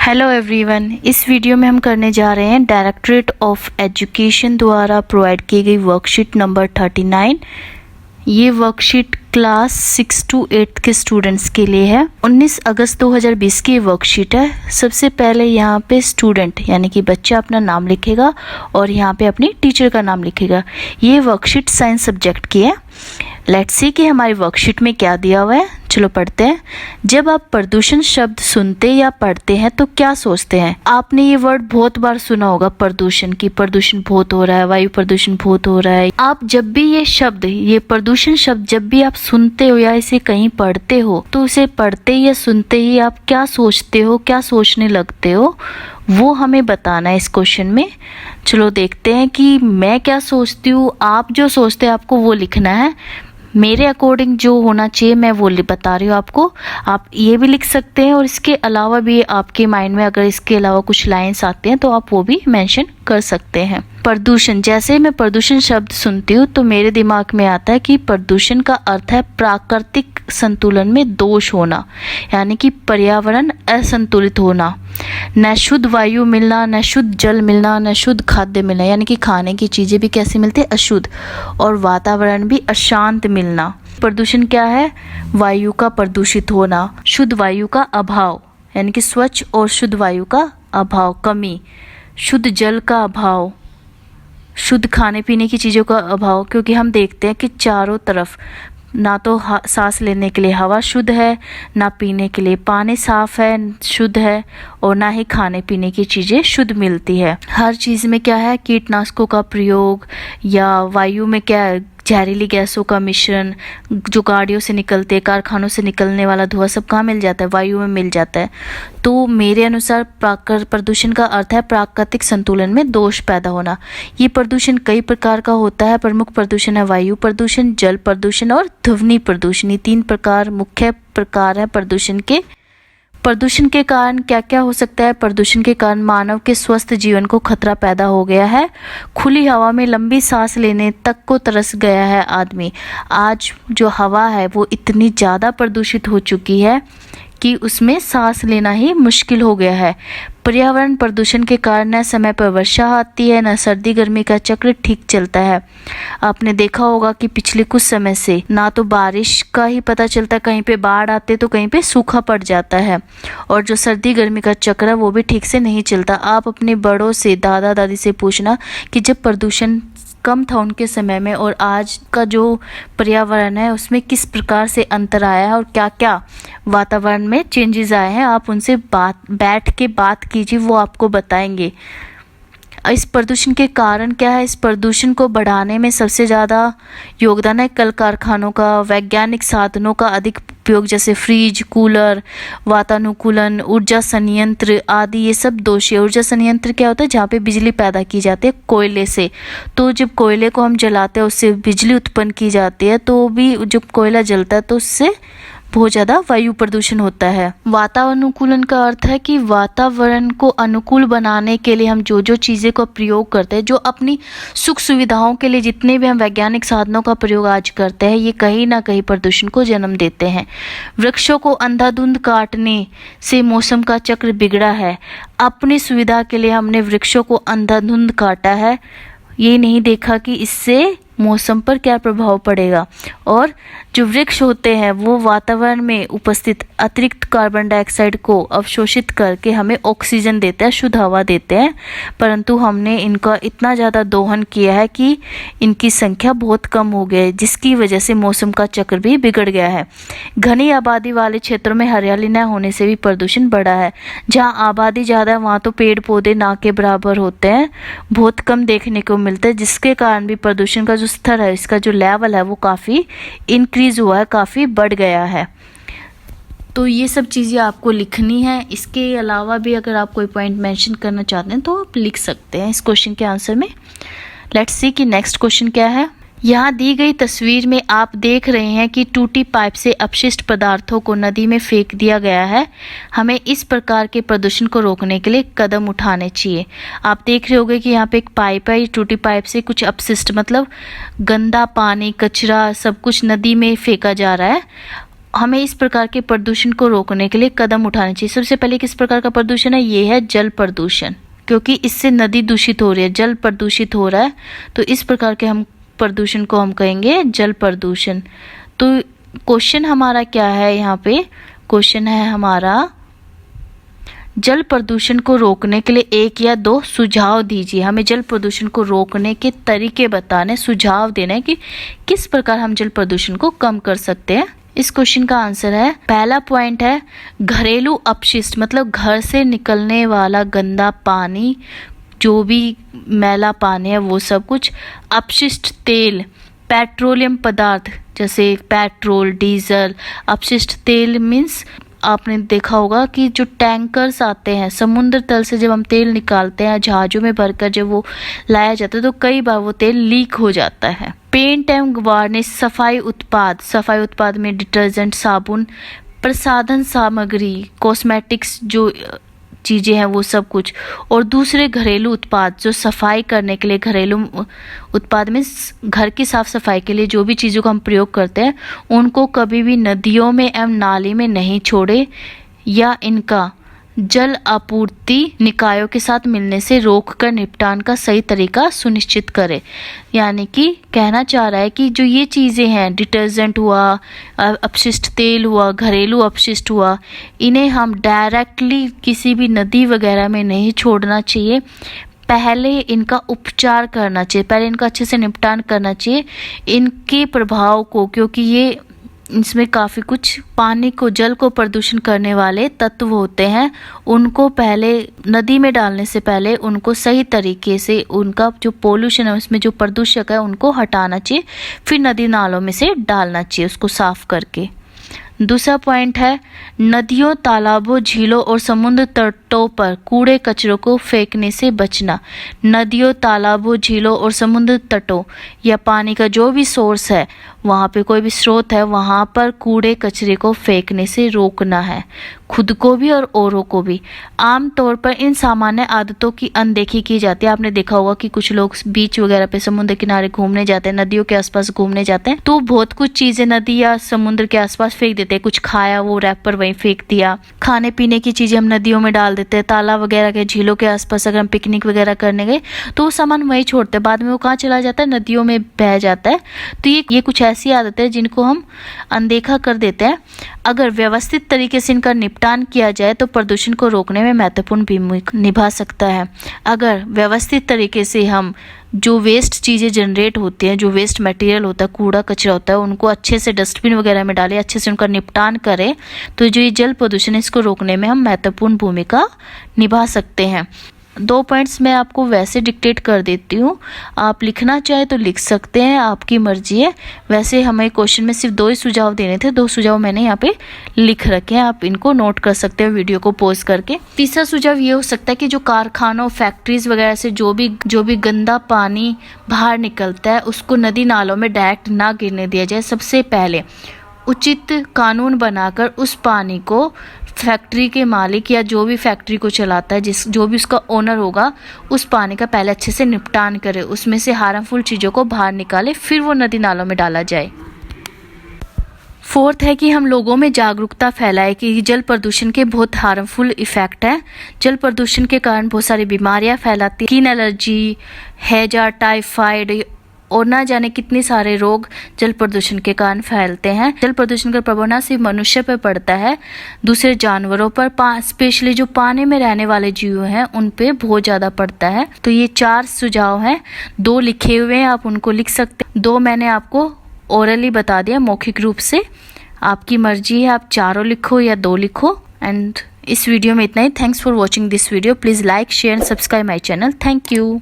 Hello everyone, इस video में हम करने जा रहे हैं डायरेक्टरेट ऑफ एजुकेशन द्वारा प्रोवाइड की गई वर्कशीट नंबर 39। ये वर्कशीट क्लास 6 to 8 के स्टूडेंट्स के लिए है। 19 अगस्त 2020 की वर्कशीट है। सबसे पहले यहाँ पे स्टूडेंट यानी कि बच्चा अपना नाम लिखेगा और यहाँ पे अपनी टीचर का नाम लिखेगा। ये वर्कशीट साइंस सब्जेक्ट की है। लेट्स सी कि हमारी वर्कशीट में क्या दिया हुआ है। चलो पढ़ते हैं। जब आप प्रदूषण शब्द सुनते या पढ़ते हैं तो क्या सोचते हैं? आपने ये वर्ड बहुत बार सुना होगा, प्रदूषण की, प्रदूषण बहुत हो रहा है, वायु प्रदूषण बहुत हो रहा है। आप जब भी ये शब्द, ये प्रदूषण शब्द जब भी आप सुनते हो या इसे कहीं पढ़ते हो तो उसे पढ़ते या सुनते ही आप क्या सोचते हो, क्या सोचने लगते हो, वो हमें बताना है इस क्वेश्चन में। चलो देखते हैं कि मैं क्या सोचती हूँ। आप जो सोचते हैं आपको वो लिखना है। मेरे अकॉर्डिंग जो होना चाहिए मैं वो बता रही हूँ आपको। आप ये भी लिख सकते हैं और इसके अलावा भी आपके माइंड में अगर इसके अलावा कुछ लाइंस आते हैं तो आप वो भी मेंशन कर सकते हैं। प्रदूषण, जैसे मैं प्रदूषण शब्द सुनती हूँ तो मेरे दिमाग में आता है कि प्रदूषण का अर्थ है प्राकृतिक संतुलन में दोष होना, यानी कि पर्यावरण असंतुलित होना, न शुद्ध वायु मिलना, न शुद्ध जल मिलना, न शुद्ध खाद्य मिलना, यानी कि खाने की चीज़ें भी कैसी मिलती है, अशुद्ध, और वातावरण भी अशांत मिलना। प्रदूषण क्या है? वायु का प्रदूषित होना, शुद्ध वायु का अभाव, यानी कि स्वच्छ और शुद्ध वायु का अभाव, कमी, शुद्ध जल का अभाव, शुद्ध खाने पीने की चीज़ों का अभाव, क्योंकि हम देखते हैं कि चारों तरफ ना तो सांस लेने के लिए हवा शुद्ध है, ना पीने के लिए पानी साफ है, शुद्ध है, और ना ही खाने पीने की चीज़ें शुद्ध मिलती है। हर चीज़ में क्या है, कीटनाशकों का प्रयोग, या वायु में क्या है, जहरीली गैसों का मिश्रण, जो गाड़ियों से निकलते, कारखानों से निकलने वाला धुआं सब कहाँ मिल जाता है, वायु में मिल जाता है। तो मेरे अनुसार प्रदूषण का अर्थ है प्राकृतिक संतुलन में दोष पैदा होना। ये प्रदूषण कई प्रकार का होता है। प्रमुख प्रदूषण है वायु प्रदूषण, जल प्रदूषण और ध्वनि प्रदूषण। ये 3 प्रकार मुख्य प्रकार है प्रदूषण के। प्रदूषण के कारण क्या क्या हो सकता है? प्रदूषण के कारण मानव के स्वस्थ जीवन को खतरा पैदा हो गया है। खुली हवा में लंबी सांस लेने तक को तरस गया है आदमी। आज जो हवा है वो इतनी ज़्यादा प्रदूषित हो चुकी है कि उसमें सांस लेना ही मुश्किल हो गया है। पर्यावरण प्रदूषण के कारण न समय पर वर्षा आती है, न सर्दी गर्मी का चक्र ठीक चलता है। आपने देखा होगा कि पिछले कुछ समय से ना तो बारिश का ही पता चलता, कहीं पे बाढ़ आते तो कहीं पे सूखा पड़ जाता है, और जो सर्दी गर्मी का चक्र है वो भी ठीक से नहीं चलता। आप अपने बड़ों से, दादा दादी से पूछना कि जब प्रदूषण कम था उनके समय में और आज का जो पर्यावरण है उसमें किस प्रकार से अंतर आया है और क्या क्या वातावरण में चेंजेस आए हैं। आप उनसे बैठ के बात कीजिए, वो आपको बताएंगे। इस प्रदूषण के कारण क्या है? इस प्रदूषण को बढ़ाने में सबसे ज़्यादा योगदान है कल कारखानों का, वैज्ञानिक साधनों का अधिक उपयोग, जैसे फ्रिज, कूलर, वातानुकूलन, ऊर्जा संयंत्र आदि। ये सब दोषी है। ऊर्जा संयंत्र क्या होता है? जहाँ पे बिजली पैदा की जाती है कोयले से। तो जब कोयले को हम जलाते हैं उससे बिजली उत्पन्न की जाती है, तो भी जब कोयला जलता है तो उससे बहुत ज़्यादा वायु प्रदूषण होता है। वातानुकूलन का अर्थ है कि वातावरण को अनुकूल बनाने के लिए हम जो जो चीज़ें का प्रयोग करते हैं, जो अपनी सुख सुविधाओं के लिए जितने भी हम वैज्ञानिक साधनों का प्रयोग आज करते हैं, ये कहीं ना कहीं प्रदूषण को जन्म देते हैं। वृक्षों को अंधाधुंध काटने से मौसम का चक्र बिगड़ा है। अपनी सुविधा के लिए हमने वृक्षों को अंधाधुंध काटा है, ये नहीं देखा कि इससे मौसम पर क्या प्रभाव पड़ेगा। और जो वृक्ष होते हैं वो वातावरण में उपस्थित अतिरिक्त कार्बन डाइऑक्साइड को अवशोषित करके हमें ऑक्सीजन देते हैं, शुद्ध हवा देते हैं, परंतु हमने इनका इतना ज़्यादा दोहन किया है कि इनकी संख्या बहुत कम हो गई है, जिसकी वजह से मौसम का चक्र भी बिगड़ गया है। घनी आबादी वाले क्षेत्रों में हरियाली न होने से भी प्रदूषण बढ़ा है। जहाँ आबादी ज़्यादा है वहाँ तो पेड़ पौधे ना के बराबर होते हैं, बहुत कम देखने को मिलते हैं, जिसके कारण भी प्रदूषण का स्तर है, इसका जो लेवल है वो काफ़ी इंक्रीज हुआ है, काफ़ी बढ़ गया है। तो ये सब चीज़ें आपको लिखनी है। इसके अलावा भी अगर आप कोई पॉइंट मेंशन करना चाहते हैं तो आप लिख सकते हैं इस क्वेश्चन के आंसर में। लेट्स सी कि नेक्स्ट क्वेश्चन क्या है। यहाँ दी गई तस्वीर में आप देख रहे हैं कि टूटी पाइप से अपशिष्ट पदार्थों को नदी में फेंक दिया गया है। हमें इस प्रकार के प्रदूषण को रोकने के लिए कदम उठाने चाहिए। आप देख रहे होंगे कि यहाँ पे एक पाइप है, टूटी पाइप से कुछ अपशिष्ट मतलब गंदा पानी, कचरा सब कुछ नदी में फेंका जा रहा है। हमें इस प्रकार के प्रदूषण को रोकने के लिए कदम उठाने चाहिए। सबसे पहले किस प्रकार का प्रदूषण है, ये है जल प्रदूषण, क्योंकि इससे नदी दूषित हो रही है, जल प्रदूषित हो रहा है, तो इस प्रकार के हम प्रदूषण को हम कहेंगे जल प्रदूषण। तो क्वेश्चन हमारा क्या है, यहाँ पे क्वेश्चन है हमारा, जल प्रदूषण को रोकने के लिए 1 या 2 सुझाव दीजिए। हमें जल प्रदूषण को रोकने के तरीके बताने, सुझाव देना है कि किस प्रकार हम जल प्रदूषण को कम कर सकते हैं। इस क्वेश्चन का आंसर है, पहला पॉइंट है घरेलू अपशिष्ट, मतलब घर से निकलने वाला गंदा पानी, जो भी मैला पानी है वो सब कुछ, अपशिष्ट तेल, पेट्रोलियम पदार्थ जैसे पेट्रोल, डीजल, अपशिष्ट तेल मीन्स आपने देखा होगा कि जो टैंकर्स आते हैं समुद्र तल से, जब हम तेल निकालते हैं जहाज़ों में भरकर जब वो लाया जाता है तो कई बार वो तेल लीक हो जाता है। पेंट एवं वार्निश, सफाई उत्पाद में डिटर्जेंट, साबुन, प्रसाधन सामग्री, कॉस्मेटिक्स जो चीज़ें हैं वो सब कुछ, और दूसरे घरेलू उत्पाद जो सफाई करने के लिए, घरेलू उत्पाद में घर की साफ सफाई के लिए जो भी चीज़ों का हम प्रयोग करते हैं उनको कभी भी नदियों में एवं नाली में नहीं छोड़े, या इनका जल आपूर्ति निकायों के साथ मिलने से रोककर निपटान का सही तरीका सुनिश्चित करें। यानी कि कहना चाह रहा है कि जो ये चीज़ें हैं, डिटर्जेंट हुआ, अपशिष्ट तेल हुआ, घरेलू अपशिष्ट हुआ, इन्हें हम डायरेक्टली किसी भी नदी वगैरह में नहीं छोड़ना चाहिए। पहले इनका उपचार करना चाहिए, पहले इनका अच्छे से निपटान करना चाहिए, इनके प्रभाव को, क्योंकि ये इसमें काफ़ी कुछ पानी को, जल को प्रदूषण करने वाले तत्व होते हैं, उनको पहले नदी में डालने से पहले उनको सही तरीके से, उनका जो पोल्यूशन है उसमें जो प्रदूषक है उनको हटाना चाहिए, फिर नदी नालों में से डालना चाहिए उसको साफ करके। दूसरा पॉइंट है नदियों, तालाबों, झीलों और समुद्र तटों पर कूड़े कचरों को फेंकने से बचना। नदियों, तालाबों, झीलों और समुद्र तटों या पानी का जो भी सोर्स है, वहाँ पे कोई भी स्रोत है, वहाँ पर कूड़े कचरे को फेंकने से रोकना है, खुद को भी और औरों को भी। आमतौर पर इन सामान्य आदतों की अनदेखी की जाती है। आपने देखा होगा कि कुछ लोग बीच वगैरह पे, समुद्र किनारे घूमने जाते हैं, नदियों के आसपास घूमने जाते हैं, तो बहुत कुछ चीजें नदी या समुद्र के आसपास फेंक देते हैं। कुछ खाया वो रैपर वहीं फेंक दिया, खाने पीने की चीजें हम नदियों में डाल देते हैं, तालाब वगैरह के, झीलों के आसपास अगर हम पिकनिक वगैरह करने गए तो वो सामान वहीं छोड़ते हैं, बाद में वो कहाँ चला जाता है, नदियों में बह जाता है। तो ये कुछ ऐसी आदतें हैं जिनको हम अनदेखा कर देते हैं। अगर व्यवस्थित तरीके से इनका निपटान किया जाए तो प्रदूषण को रोकने में महत्वपूर्ण भूमिका निभा सकता है। अगर व्यवस्थित तरीके से हम जो वेस्ट चीज़ें जनरेट होती हैं, जो वेस्ट मटेरियल होता है, कूड़ा कचरा होता है, उनको अच्छे से डस्टबिन वगैरह में डालें, अच्छे से उनका निपटान करें, तो जो ये जल प्रदूषण है इसको रोकने में हम महत्वपूर्ण भूमिका निभा सकते हैं। 2 पॉइंट्स मैं आपको वैसे डिक्टेट कर देती हूँ, आप लिखना चाहे तो लिख सकते हैं, आपकी मर्जी है। वैसे हमें क्वेश्चन में सिर्फ 2 ही सुझाव देने थे, 2 सुझाव मैंने यहाँ पे लिख रखे हैं, आप इनको नोट कर सकते हैं वीडियो को पॉज करके। तीसरा सुझाव ये हो सकता है कि जो कारखानों, फैक्ट्रीज वगैरह से जो भी गंदा पानी बाहर निकलता है उसको नदी नालों में डायरेक्ट ना गिरने दिया जाए। सबसे पहले उचित कानून बनाकर उस पानी को फैक्ट्री के मालिक या जो भी फैक्ट्री को चलाता है, जो भी उसका ओनर होगा, उस पानी का पहले अच्छे से निपटान करे, उसमें से हार्मफुल चीज़ों को बाहर निकाले, फिर वो नदी नालों में डाला जाए। 4th है कि हम लोगों में जागरूकता फैलाए कि जल प्रदूषण के बहुत हार्मफुल इफ़ेक्ट हैं। जल प्रदूषण के कारण बहुत सारी बीमारियां फैलाती हैं, स्किन एलर्जी, हैजा, टाइफाइड और ना जाने कितने सारे रोग जल प्रदूषण के कारण फैलते हैं। जल प्रदूषण का प्रभाव न सिर्फ मनुष्य पर पड़ता है, दूसरे जानवरों पर, स्पेशली जो पानी में रहने वाले जीव हैं उन पे बहुत ज़्यादा पड़ता है। तो ये 4 सुझाव हैं, 2 लिखे हुए हैं, आप उनको लिख सकते हैं, 2 मैंने आपको ओरली बता दिया, मौखिक रूप से। आपकी मर्जी है, आप 4 लिखो या 2 लिखो। एंड इस वीडियो में इतना ही। Thanks for watching this video. Please like, share and subscribe my channel. Thank you.